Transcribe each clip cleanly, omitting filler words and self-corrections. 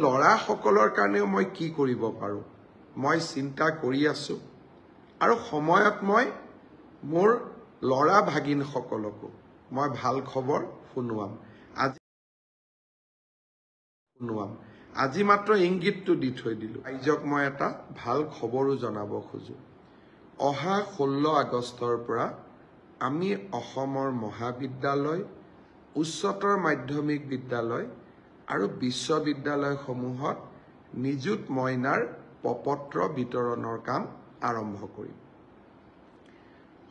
লৰা সকলৰ কাৰণে মই কি কৰিব পাৰো মই চিন্তা কৰি আছো আৰু সময়ত মই মোৰ লৰা ভাগিন সকলকো মই ভাল খবৰ শুনুৱাম আজি মাত্ৰ ইংগিতটো দি থৈ দিলো ৰাইজক মই এটা ভাল খবৰো জনাব খোজো অহা 16 আগষ্টৰ পৰা আমি অসমৰ মহাবিদ্যালয় উচ্চতৰ মাধ্যমিক বিদ্যালয় আৰু বিশ্ববিদ্যালয়সমূহত নিযুত মইনাৰ পপত্ৰ বিতৰণৰ কাম আৰম্ভ কৰিম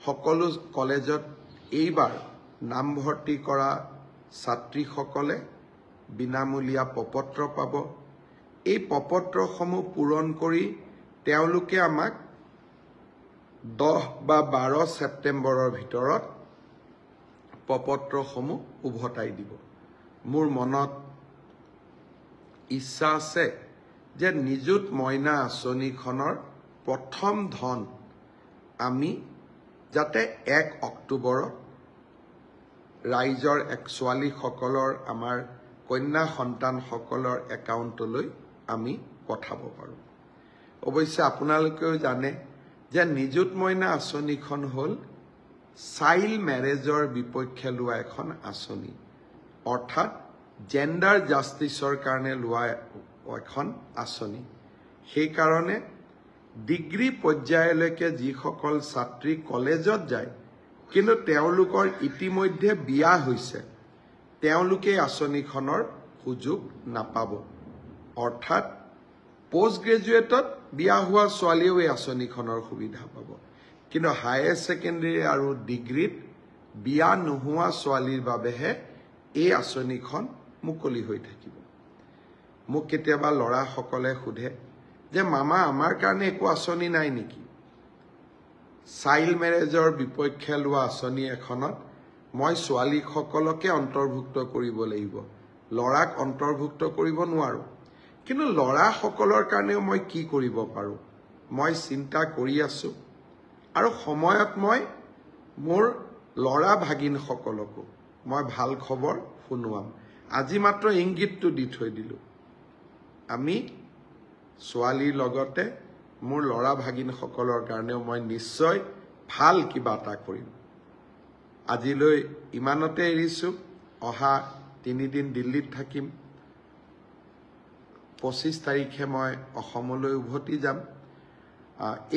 সকলো কলেজত এইবাৰ নামভৰ্তি কৰা ছাত্ৰীসকলে বিনামূলীয়া পপত্ৰ পাব এই পপত্ৰসমূহ পূৰণ কৰি তেওঁলোকে আমাক 10 বা 12 ছেপ্টেম্বৰৰ ভিতৰত পপত্ৰসমূহ উভতাই দিব মোৰ মনত ইচ্ছা আছে যে নিযুত মইনা আঁচনিখনৰ প্ৰথম ধন আমি যাতে 1 অক্টোবৰত ৰাইজৰ এক ছোৱালীসকলৰ আমাৰ কন্যা সন্তানসকলৰ একাউণ্টলৈ আমি পঠাব পাৰোঁ অৱশ্যে আপোনালোকেও জানে যে নিযুত মইনা আঁচনিখন হ'ল চাইল্ড মেৰেজৰ বিপক্ষে লোৱা এখন আঁচনি অৰ্থাৎ জেণ্ডাৰ জাষ্টিছৰ কাৰণে লোৱা এখন আঁচনি সেই কাৰণে ডিগ্ৰী পৰ্যায়লৈকে যিসকল ছাত্ৰী কলেজত যায় কিন্তু তেওঁলোকৰ ইতিমধ্যে বিয়া হৈছে তেওঁলোকে আঁচনিখনৰ সুযোগ নাপাব অৰ্থাৎ পোষ্ট গ্ৰেজুৱেটত বিয়া হোৱা ছোৱালীও এই আঁচনিখনৰ সুবিধা পাব কিন্তু হায়াৰ ছেকেণ্ডাৰী আৰু ডিগ্ৰীত বিয়া নোহোৱা ছোৱালীৰ বাবেহে এই আঁচনিখন মুকলি হৈ থাকিব মোক কেতিয়াবা লৰা সকলে সোধে যে মামা আমাৰ কাৰণে একো আঁচনি নাই নেকি চাইল্ড মেৰেজৰ বিপক্ষে লোৱা আঁচনি এখনত মই ছোৱালীসকলকে অন্তৰ্ভুক্ত কৰিব লাগিব লৰাক অন্তৰ্ভুক্ত কৰিব নোৱাৰো কিন্তু লৰা সকলৰ কাৰণেও মই কি কৰিব পাৰো মই চিন্তা কৰি আছো আৰু সময়ত মই মোৰ লৰা ভাগিন সকলকো মই ভাল খবৰ শুনুৱাম আজি মাত্ৰ ইংগিতটো দি থৈ দিলো আমি ছোৱালীৰ লগতে মোৰ লৰা ভাগিন সকলৰ কাৰণেও মই নিশ্চয় ভাল কিবা এটা কৰিম আজিলৈ ইমানতে এৰিছো অহা 3 দিন দিল্লীত থাকিম 25 তাৰিখে মই অসমলৈ উভতি যাম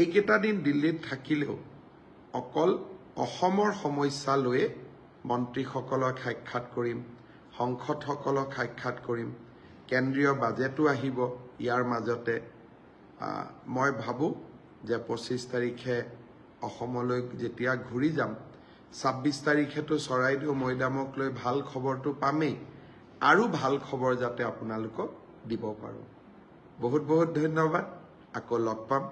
এইকেইটা দিন দিল্লীত থাকিলেও অকল অসমৰ সমস্যা লৈ মন্ত্ৰীসকলক সাক্ষাৎ কৰিম সংসদসকলক সাক্ষাৎ কৰিম কেন্দ্ৰীয় বাজেটো আহিব ইয়াৰ মাজতে মই ভাবো যে 25 তাৰিখে অসমলৈ যেতিয়া ঘূৰি যাম 26 তাৰিখেতো চৰাইদেউ মৈদামক লৈ ভাল খবৰটো পামেই আৰু ভাল খবৰ যাতে আপোনালোকক দিব পাৰো বহুত বহুত ধন্যবাদ আকৌ লগ পাম